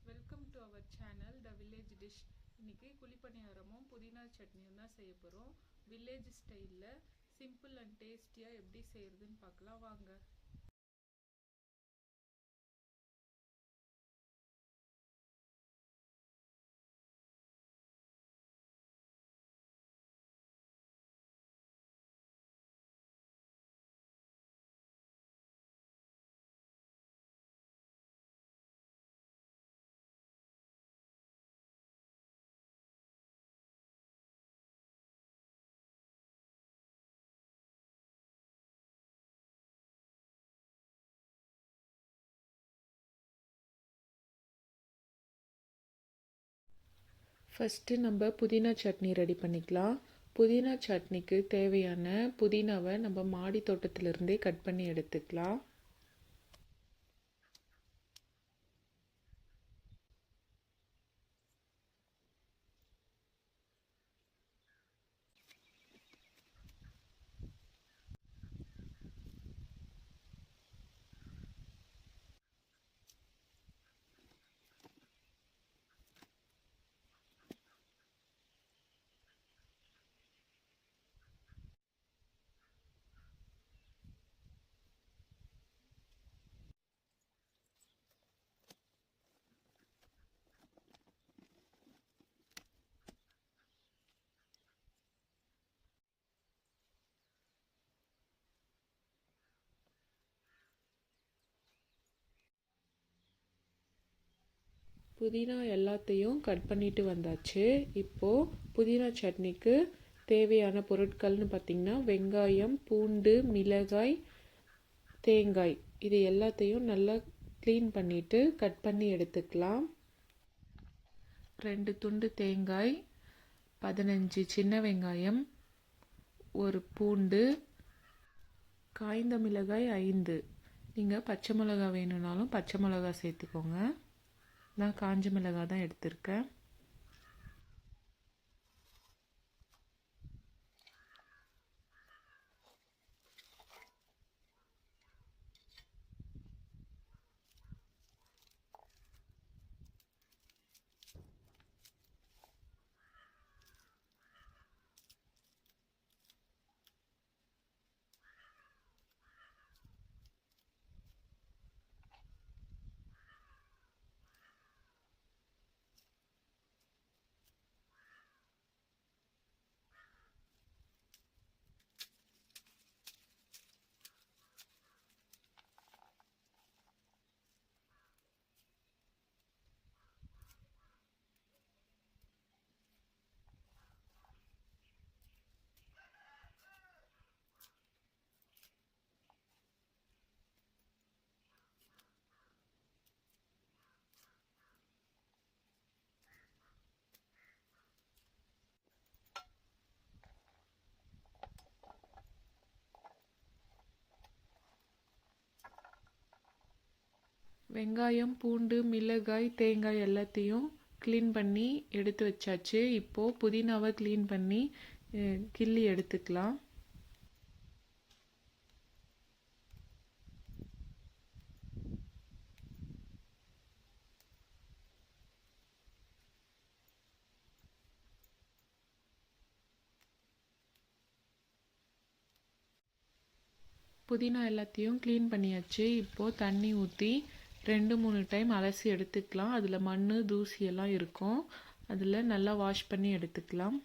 Welcome to our channel the village dish. இன்னைக்கு குழிப்பணியாரமும் புதினா சட்னியும் தான் செய்ய போகிறோம். வில்லேஜ் ஸ்டைலில் சிம்பிள் அண்ட் டேஸ்டியாக எப்படி செய்கிறதுன்னு பார்க்கலாம் வாங்க. ஃபஸ்ட்டு நம்ம புதினா சட்னி ரெடி பண்ணிக்கலாம். புதினா சட்னிக்கு தேவையான புதினாவை நம்ம மாடி தோட்டத்திலிருந்தே கட் பண்ணி எடுத்துக்கலாம். புதினா எல்லாத்தையும் கட் பண்ணிட்டு வந்தாச்சு. இப்போது புதினா சட்னிக்கு தேவையான பொருட்கள்னு பார்த்திங்கன்னா வெங்காயம், பூண்டு, மிளகாய், தேங்காய் இது எல்லாத்தையும் நல்லா க்ளீன் பண்ணிவிட்டு கட் பண்ணி எடுத்துக்கலாம். 2 துண்டு தேங்காய், 15 சின்ன வெங்காயம், ஒரு பூண்டு, காய்ந்த மிளகாய் 5. நீங்கள் பச்சை மிளகாய் வேணும்னாலும் பச்சை மிளகாய் சேர்த்துக்கோங்க. நான் காஞ்ச மிளகாய் தான் எடுத்திருக்கேன். வெங்காயம், பூண்டு, மிளகாய், தேங்காய் எல்லாத்தையும் க்ளீன் பண்ணி எடுத்து வச்சாச்சு. இப்போது புதினாவை க்ளீன் பண்ணி கிள்ளி எடுத்துக்கலாம். புதினா எல்லாத்தையும் க்ளீன் பண்ணியாச்சு. இப்போது தண்ணி ஊற்றி 2-3 டைம் அலசி எடுத்துக்கலாம். அதில் மண், தூசி எல்லாம் இருக்கும். அதில் நல்லா வாஷ் பண்ணி எடுத்துக்கலாம்.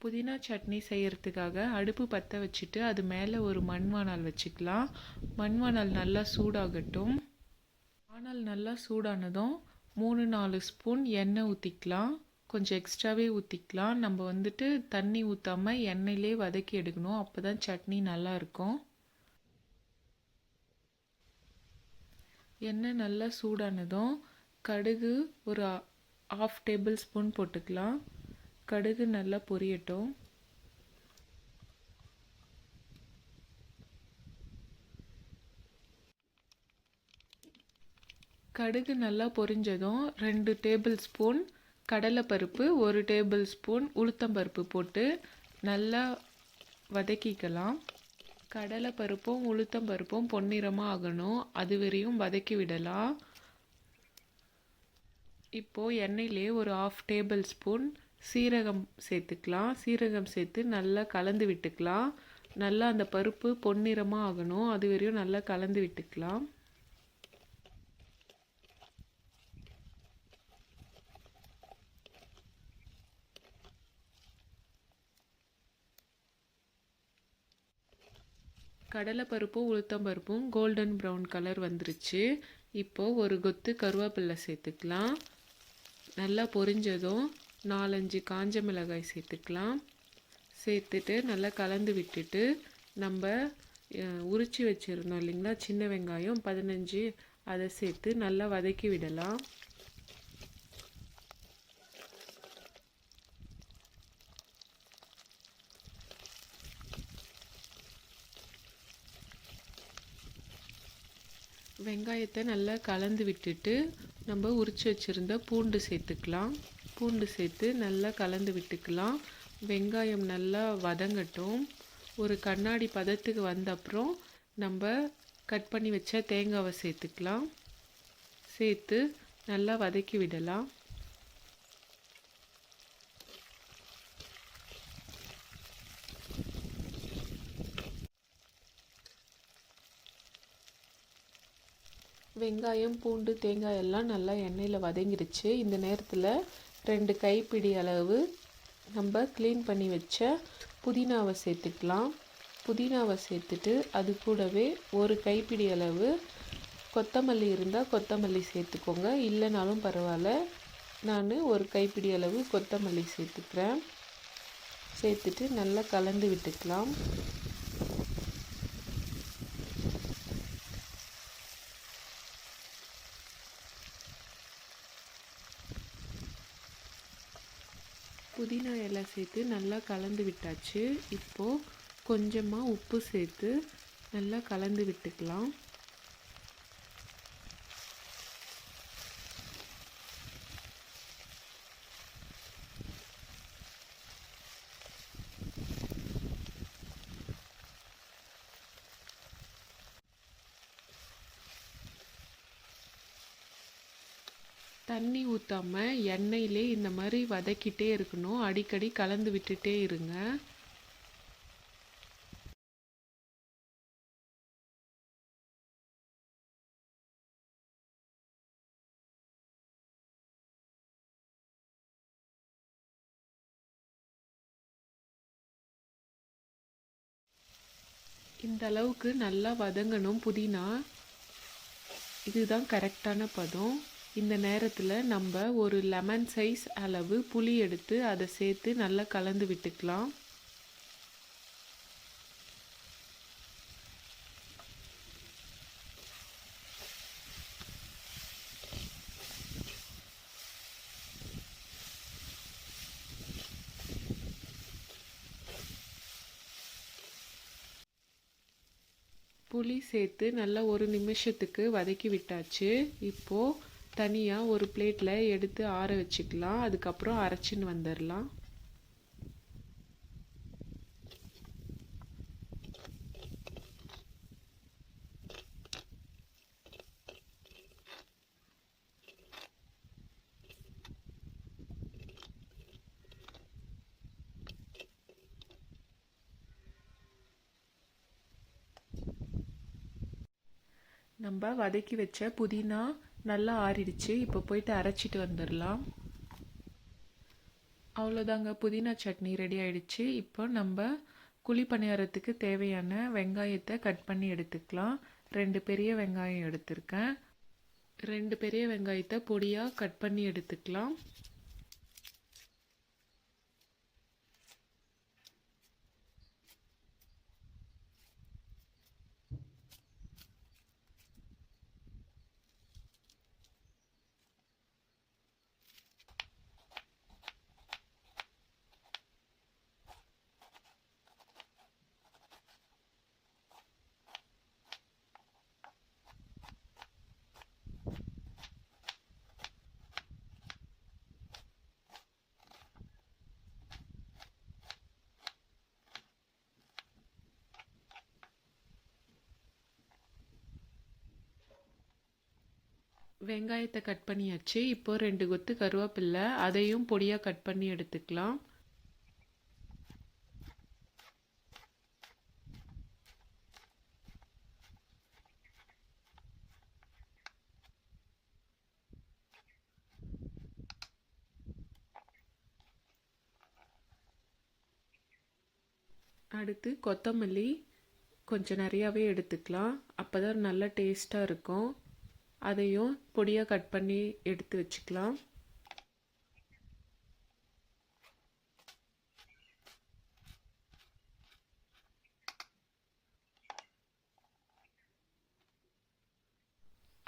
புதினா சட்னி செய்கிறதுக்காக அடுப்பு பற்ற வச்சுட்டு அது மேலே ஒரு மண்வானல் வச்சுக்கலாம். மண்வானல் நல்லா சூடாகட்டும். வானல் நல்லா சூடானதும் 3-4 ஸ்பூன் எண்ணெய் ஊற்றிக்கலாம். கொஞ்சம் எக்ஸ்ட்ராவே ஊற்றிக்கலாம். நம்ம தண்ணி ஊற்றாமல் எண்ணெயிலே வதக்கி எடுக்கணும். அப்போ தான் சட்னி நல்லா இருக்கும். எண்ணெய் நல்லா சூடானதும் கடுகு ஒரு 1/2 டேபிள் ஸ்பூன் போட்டுக்கலாம். கடுகு நல்லா பொரியட்டும். கடுகு நல்லா பொரிஞ்சதும் 2 டேபிள் ஸ்பூன் கடலைப்பருப்பு, 1 டேபிள் ஸ்பூன் உளுத்தம்பருப்பு போட்டு நல்லா வதக்கிக்கலாம். கடலைப்பருப்பும் உளுத்தம்பருப்பும் பொன்னிறமாக ஆகணும், அது வரையும் வதக்கி விடலாம். இப்போது எண்ணெயிலே ஒரு 1/2 டேபிள் ஸ்பூன் சீரகம் சேர்த்துக்கலாம். சீரகம் சேர்த்து நல்லா கலந்து விட்டுக்கலாம். நல்லா அந்த பருப்பு பொன்னிறமாக ஆகணும், அது வரையும் நல்லா கலந்து விட்டுக்கலாம். கடலைப்பருப்பும் உளுத்தம்பருப்பும் கோல்டன் ப்ரௌன் கலர் வந்துருச்சு. இப்போது ஒரு கொத்து கருவேப்பிலை சேர்த்துக்கலாம். நல்லா பொரிஞ்சதும் 4-5 காஞ்ச மிளகாய் சேர்த்துக்கலாம். சேர்த்துட்டு நல்லா கலந்து விட்டுட்டு நம்ம உரித்து வச்சுருந்தோம் இல்லைங்களா சின்ன வெங்காயம் 15, அதை சேர்த்து நல்லா வதக்கி விடலாம். வெங்காயத்தை நல்லா கலந்து விட்டுட்டு நம்ம உரித்து வச்சுருந்த பூண்டு சேர்த்துக்கலாம். பூண்டு சேர்த்து நல்லா கலந்து விட்டுக்கலாம். வெங்காயம் நல்லா வதங்கட்டும். ஒரு கண்ணாடி பதத்துக்கு வந்த அப்புறம் நம்ம கட் பண்ணி வச்ச தேங்காவை சேர்த்துக்கலாம். சேர்த்து நல்லா வதக்கி விடலாம். வெங்காயம், பூண்டு, தேங்காய் எல்லாம் நல்லா எண்ணெயில் வதங்கிடுச்சு. இந்த நேரத்தில் 2 கைப்பிடி அளவு நம்ம க்ளீன் பண்ணி வச்ச புதினாவை சேர்த்துக்கலாம். புதினாவை சேர்த்துட்டு அது கூடவே ஒரு கைப்பிடி அளவு கொத்தமல்லி இருந்தால் கொத்தமல்லி சேர்த்துக்கோங்க, இல்லைனாலும் பரவாயில்ல. நான் ஒரு கைப்பிடி அளவு கொத்தமல்லி சேர்த்துக்கிறேன். சேர்த்துட்டு நல்லா கலந்து விட்டுக்கலாம். புதினா இலை சேர்த்து நல்லா கலந்து விட்டாச்சு. இப்போது கொஞ்சமாக உப்பு சேர்த்து நல்லா கலந்து விட்டுக்கலாம். தண்ணி ஊற்றாமல் எண்ணெயிலே இந்த மாதிரி வதக்கிட்டே இருக்கணும். அடிக்கடி கலந்து விட்டுட்டே இருங்க. இந்த அளவுக்கு நல்லா வதங்கணும் புதினா. இதுதான் கரெக்டான பதம். இந்த நேரத்தில் நம்ம ஒரு லெமன் சைஸ் அளவு புளி எடுத்து அதை சேர்த்து நல்லா கலந்து விட்டுக்கலாம். புளி சேர்த்து நல்லா 1 நிமிஷத்துக்கு வதக்கி விட்டாச்சு. இப்போது தனியாக ஒரு பிளேட்டில் எடுத்து ஆற வச்சுக்கலாம். அதுக்கப்புறம் அரைச்சின்னு வந்துடலாம். நம்ம வதக்கி வச்ச புதினா நல்லா ஆறிடுச்சு. இப்போ போயிட்டு அரைச்சிட்டு வந்துடலாம். அவ்வளோதாங்க, புதினா சட்னி ரெடி ஆயிடுச்சு. இப்போ நம்ம குழி பணியாரத்துக்கு தேவையான வெங்காயத்தை கட் பண்ணி எடுத்துக்கலாம். 2 பெரிய வெங்காயம் எடுத்திருக்கேன். 2 பெரிய வெங்காயத்தை பொடியாக கட் பண்ணி எடுத்துக்கலாம். வெங்காயத்தை கட் பண்ணியாச்சு. இப்போ 2 கொத்து கருவேப்பில்லை, அதையும் பொடியாக கட் பண்ணி எடுத்துக்கலாம். அடுத்து கொத்தமல்லி கொஞ்சம் நிறையாவே எடுத்துக்கலாம், அப்போ தான் நல்லா டேஸ்ட்டாக இருக்கும். அதையும் பொடியாக கட் பண்ணி எடுத்து வச்சுக்கலாம்.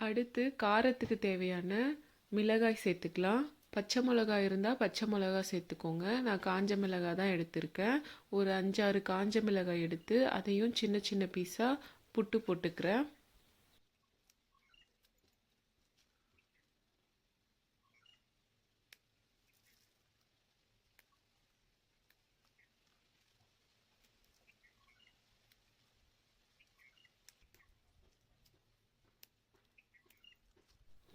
அடுத்து காரத்துக்கு தேவையான மிளகாய் சேர்த்துக்கலாம். பச்சை மிளகாய் இருந்தால் பச்சை மிளகாய் சேர்த்துக்கோங்க. நான் காஞ்ச மிளகாய் தான் எடுத்திருக்கேன். ஒரு 5-6 காஞ்ச மிளகாய் எடுத்து அதையும் சின்ன சின்ன பீஸாக புட்டு போட்டுக்கிறேன்.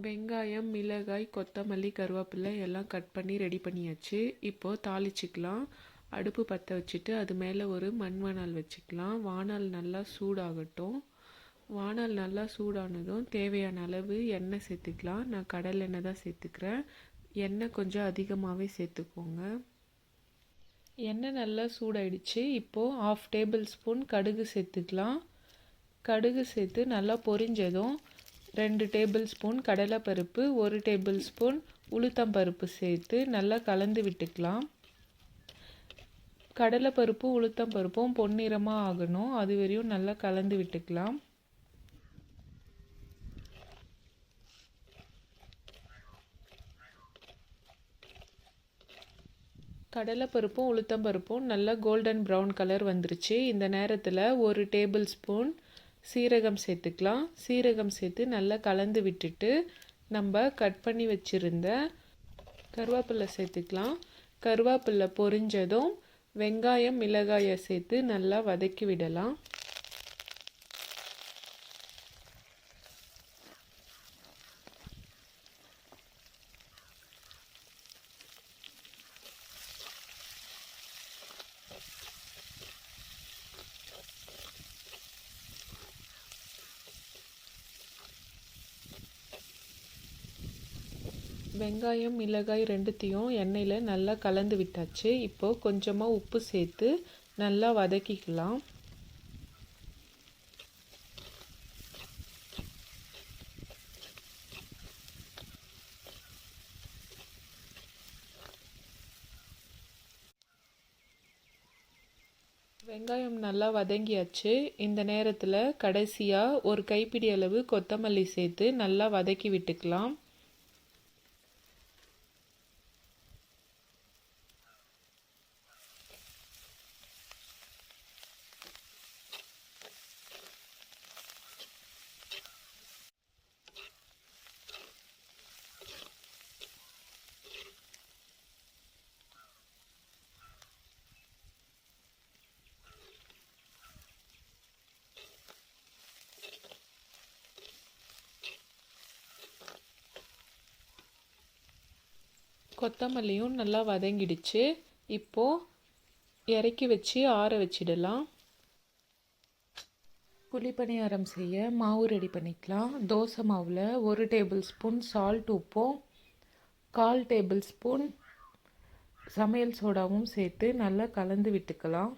வெங்காயம், மிளகாய், கொத்தமல்லி, கருவேப்பிலை எல்லாம் கட் பண்ணி ரெடி பண்ணியாச்சு. இப்போது தாளிச்சிக்கலாம். அடுப்பு பற்ற வச்சுட்டு அது மேலே ஒரு மண் வாணல் வச்சுக்கலாம். வாணல் நல்லா சூடாகட்டும். வாணல் நல்லா சூடானதும் தேவையான அளவு எண்ணெய் சேர்த்துக்கலாம். நான் கடலை எண்ணெய் தான் சேர்த்துக்கிறேன். எண்ணெய் கொஞ்சம் அதிகமாகவே சேர்த்துக்கோங்க. எண்ணெய் நல்லா சூடாயிடுச்சு. இப்போது 1/2 டேபிள் ஸ்பூன் கடுகு சேர்த்துக்கலாம். கடுகு சேர்த்து நல்லா பொரிஞ்சதும் 2 டேபிள் ஸ்பூன் கடலைப்பருப்பு, 1 டேபிள் ஸ்பூன் உளுத்தம்பருப்பு சேர்த்து நல்லா கலந்து விட்டுக்கலாம். கடலைப்பருப்பும் உளுத்தம்பருப்பும் பொன்னிறமாக ஆகணும், அது வரையும் நல்லா கலந்து விட்டுக்கலாம். கடலைப்பருப்பும் உளுத்தம்பருப்பும் நல்லா கோல்டன் ப்ரௌன் கலர் வந்துருச்சு. இந்த நேரத்தில் 1 டேபிள் ஸ்பூன் சீரகம் சேர்த்துக்கலாம். சீரகம் சேர்த்து நல்லா கலந்து விட்டுட்டு நம்ம கட் பண்ணி வச்சுருந்த கருவேப்பிலை சேர்த்துக்கலாம். கருவேப்பிலை பொரிஞ்சதும் வெங்காயம், மிளகாயை சேர்த்து நல்லா வதக்கி விடலாம். வெங்காயம், மிளகாய் ரெண்டுத்தையும் எண்ணெயில் நல்லா கலந்து விட்டாச்சு. இப்போது கொஞ்சமாக உப்பு சேர்த்து நல்லா வதக்கிக்கலாம். வெங்காயம் நல்லா வதங்கியாச்சு. இந்த நேரத்தில் கடைசியாக ஒரு கைப்பிடி அளவு கொத்தமல்லி சேர்த்து நல்லா வதக்கி விட்டுக்கலாம். கொத்தமல்லியும் நல்லா வதங்கிடுச்சு. இப்போது இறக்கி வச்சு ஆற வச்சிடலாம். குழிப்பணியாரம் செய்ய மாவு ரெடி பண்ணிக்கலாம். தோசை மாவில் 1 டேபிள் ஸ்பூன் சால்ட் உப்பும் 1/4 டேபிள் ஸ்பூன் சமையல் சோடாவும் சேர்த்து நல்லா கலந்து விட்டுக்கலாம்.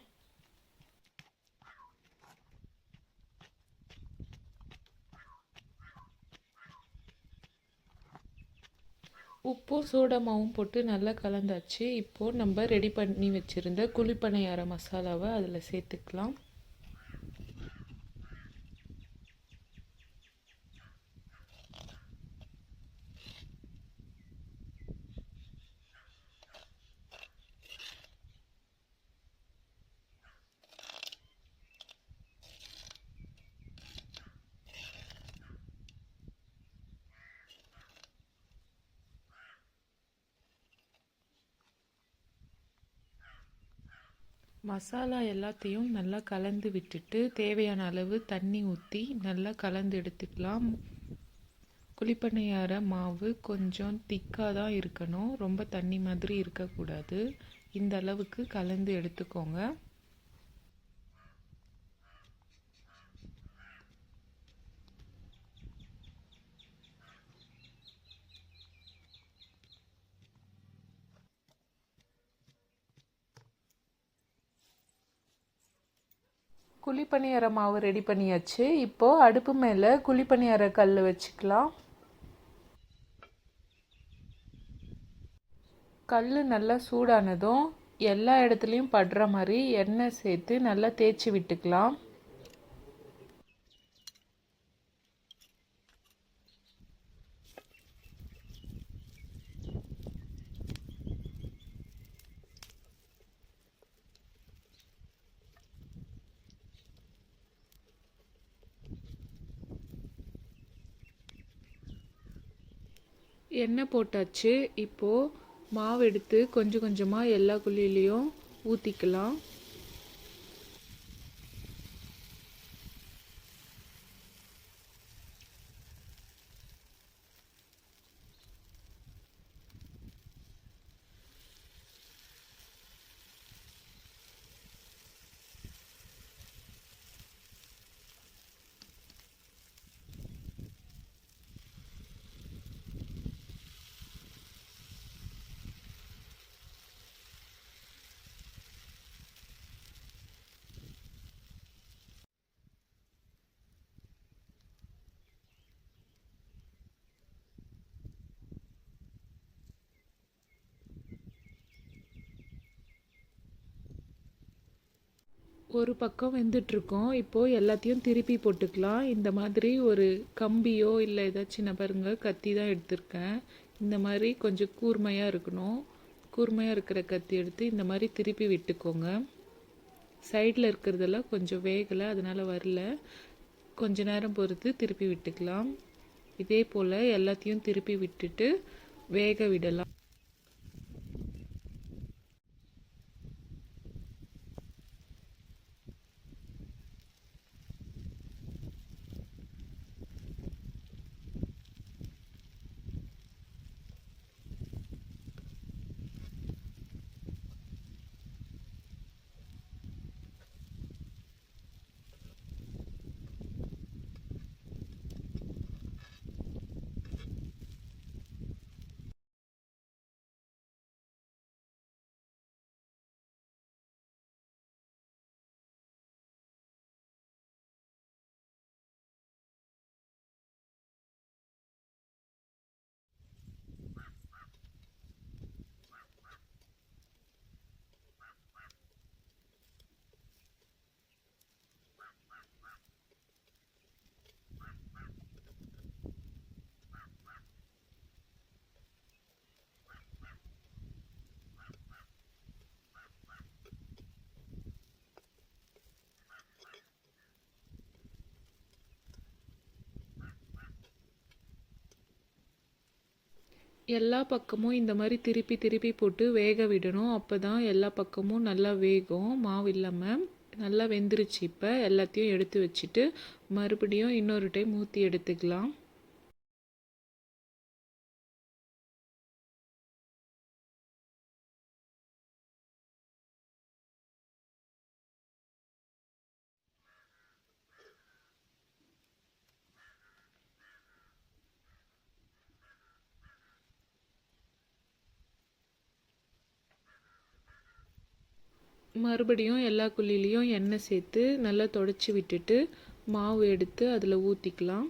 உப்பும் சோடாமாவும் போட்டு நல்லா கலந்தாச்சு. இப்போது நம்ம ரெடி பண்ணி வச்சுருந்த குழிப்பணியார மசாலாவை அதில் சேர்த்துக்கலாம். மசாலா எல்லாத்தையும் நல்லா கலந்து விட்டுட்டு தேவையான அளவு தண்ணி ஊற்றி நல்லா கலந்து எடுத்துக்கலாம். குழிப்பணியார மாவு கொஞ்சம் திக்காக தான் இருக்கணும், ரொம்ப தண்ணி மாதிரி இருக்கக்கூடாது. இந்த அளவுக்கு கலந்து எடுத்துக்கோங்க. குழிப்பணியார மாவு ரெடி பண்ணியாச்சு. இப்போது அடுப்பு மேலே குழிப்பணியார கல் வச்சுக்கலாம். கல் நல்லா சூடானதும் எல்லா இடத்துலையும் படுற மாதிரி எண்ணெய் சேர்த்து நல்லா தேய்ச்சி விட்டுக்கலாம். எண்ணெய் போட்டாச்சு. இப்போது மாவு எடுத்து கொஞ்சம் கொஞ்சமாக எல்லா குழியிலையும் ஊற்றிக்கலாம். ஒரு பக்கம் வெந்துட்டுருக்கோம். இப்போது எல்லாத்தையும் திருப்பி போட்டுக்கலாம். இந்த மாதிரி ஒரு கம்பியோ இல்லை ஏதாச்சும் பாருங்க, கத்தி தான் எடுத்திருக்கேன். இந்த மாதிரி கொஞ்சம் கூர்மையாக இருக்கணும். கூர்மையாக இருக்கிற கத்தி எடுத்து இந்த மாதிரி திருப்பி விட்டுக்கோங்க. சைடில் இருக்கிறதெல்லாம் கொஞ்சம் வேகலை, அதனால் வரல. கொஞ்ச நேரம் பொறுத்து திருப்பி விட்டுக்கலாம். இதே போல் எல்லாத்தையும் திருப்பி விட்டுட்டு வேக விடலாம். எல்லா பக்கமும் இந்த மாதிரி திருப்பி திருப்பி போட்டு வேக விடணும். அப்போ தான் எல்லா பக்கமும் நல்லா வேகும், மாவு இல்லாமல். நல்லா வெந்துருச்சு. இப்போ எல்லாத்தையும் எடுத்து வச்சுட்டு மறுபடியும் இன்னொரு டைம் ஊற்றி எடுத்துக்கலாம். மறுபடியும் எல்லா குழிலையும் எண்ணெய் சேர்த்து நல்லா தொடச்சி விட்டுட்டு மாவு எடுத்து அதில் ஊற்றிக்கலாம்.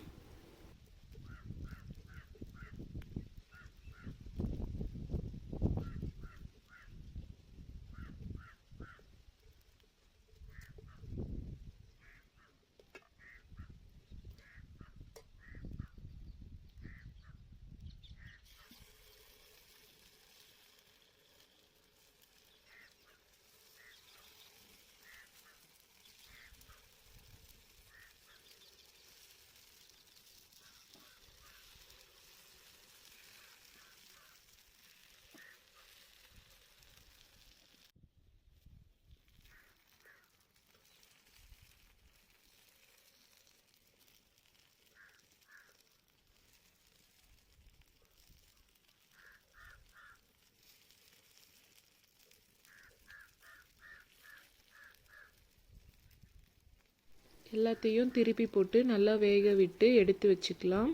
எல்லாத்தையும் திருப்பி போட்டு நல்லா வேக விட்டு எடுத்து வச்சுக்கலாம்.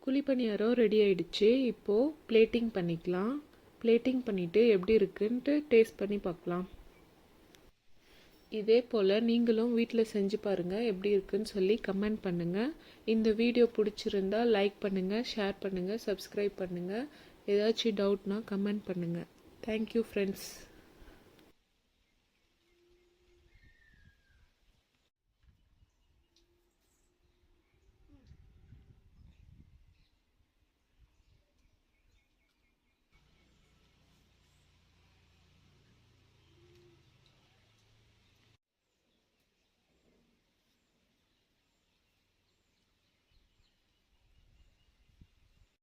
குழிப்பணியாரம் ரெடி ஆயிடுச்சு. இப்போது பிளேட்டிங் பண்ணிக்கலாம். பிளேட்டிங் பண்ணிவிட்டு எப்படி இருக்குன்ட்டு டேஸ்ட் பண்ணி பார்க்கலாம். இதே போல் நீங்களும் வீட்டில் செஞ்சு பாருங்கள், எப்படி இருக்குன்னு சொல்லி கமெண்ட் பண்ணுங்கள். இந்த வீடியோ பிடிச்சிருந்தா லைக் பண்ணுங்கள், ஷேர் பண்ணுங்கள், சப்ஸ்கிரைப் பண்ணுங்கள். ஏதாச்சும் டவுட்னா கமெண்ட் பண்ணுங்கள். Thank you friends.